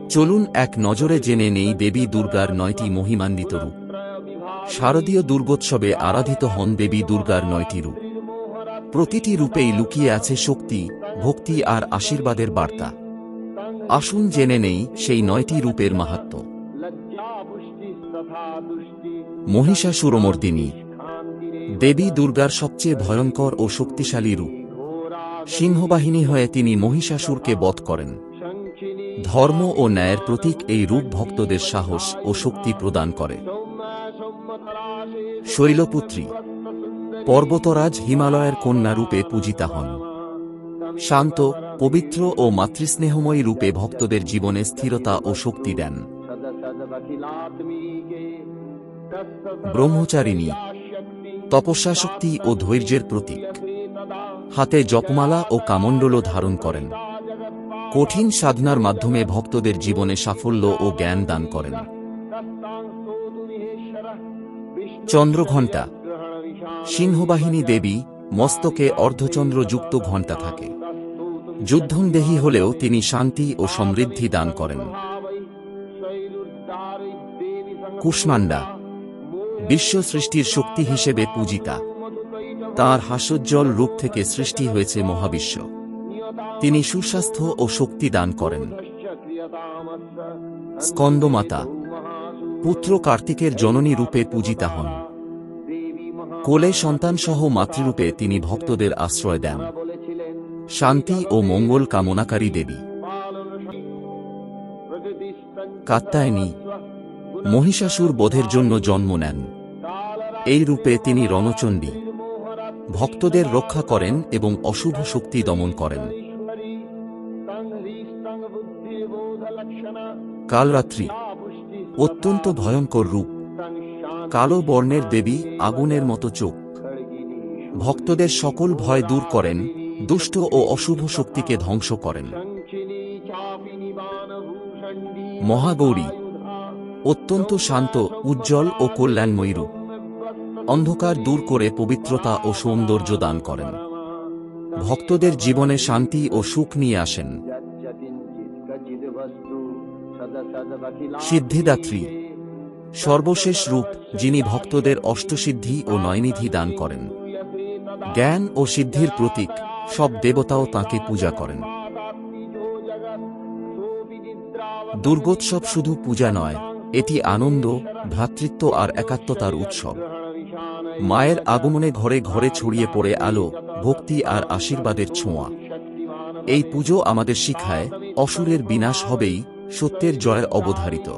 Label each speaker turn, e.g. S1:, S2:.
S1: চলুন এক নজরে জেনে নেই দেবী দুর্গার 9টি মহিমান্বিত রূপ। শারদীয় দুর্গোৎসবে আরাধিত হন দেবী দুর্গার 9টি রূপ। প্রতিটি রূপেই লুকিয়ে আছে শক্তি, ভক্তি আর আশীর্বাদের বার্তা। আসুন জেনে নেই সেই 9টি রূপের মাহাত্ম্য। মহিষাসুরমর্দিনী দেবী দুর্গার সবচেয়ে ভয়ঙ্কর ও শক্তিশালী রূপ। সিংহবাহিনী হয়ে তিনি মহিষাসুরকে বধ করেন। ধর্ম ও ন্যায়ের প্রতীক এই রূপ ভক্তদের সাহস ও শক্তি প্রদান করে। শৈলপুত্রী পর্বতরাজ হিমালয়ের কন্যা রূপে পূজিতা হন। শান্ত, পবিত্র ও মাতৃস্নেহময়ী রূপে ভক্তদের জীবনে স্থিরতা ও শক্তি দেন। ব্রহ্মচারিণী তপস্যাশক্তি ও ধৈর্যের প্রতীক। হাতে জপমালা ও কামণ্ডল ধারণ করেন। কঠিন সাধনার মাধ্যমে ভক্তদের জীবনে সাফল্য ও জ্ঞান দান করেন। চন্দ্রঘণ্টা সিংহবাহিনী দেবী, মস্তকে অর্ধচন্দ্রযুক্ত ঘণ্টা থাকে। যুদ্ধংদেহী হলেও তিনি শান্তি ও সমৃদ্ধি দান করেন। কুষ্মাণ্ডা বিশ্ব সৃষ্টির শক্তি হিসেবে পূজিতা। তাঁর হাস্যোজ্জ্বল রূপ থেকে সৃষ্টি হয়েছে মহাবিশ্ব। তিনি সুস্বাস্থ্য ও শক্তি দান করেন। স্কন্দমাতা পুত্র কার্তিকের জননী রূপে পূজিতা হন। কোলে সন্তানসহ মাতৃরূপে তিনি ভক্তদের আশ্রয় দেন। শান্তি ও মঙ্গল কামনাকারী দেবী। কাত্যায়নী মহিষাসুর বধের জন্য জন্ম নেন। এই রূপে তিনি রণচণ্ডী। ভক্তদের রক্ষা করেন এবং অশুভ শক্তি দমন করেন। কালরাত্রি অত্যন্ত ভয়ঙ্কর রূপ। কালো বর্ণের দেবী, আগুনের মতো চোখ। ভক্তদের সকল ভয় দূর করেন, দুষ্ট ও অশুভ শক্তিকে ধ্বংস করেন। মহাগৌরী অত্যন্ত শান্ত, উজ্জ্বল ও কল্যাণময়ী রূপ। অন্ধকার দূর করে পবিত্রতা ও সৌন্দর্য দান করেন। ভক্তদের জীবনে শান্তি ও সুখ নিয়ে আসেন। সিদ্ধিদাত্রী সর্বশেষ রূপ, যিনি ভক্তদের অষ্টসিদ্ধি ও নয়নিধি দান করেন। জ্ঞান ও সিদ্ধির প্রতীক, সব দেবতাও তাঁকে পূজা করেন। দুর্গোৎসব শুধু পূজা নয়, এটি আনন্দ, ভ্রাতৃত্ব আর একাত্মতার উৎসব। মায়ের আগমনে ঘরে ঘরে ছড়িয়ে পড়ে আলো, ভক্তি আর আশীর্বাদের ছোঁয়া। এই পুজো আমাদের শিখায়, অসুরের বিনাশ হবেই, সত্যের জয় অবধারিত।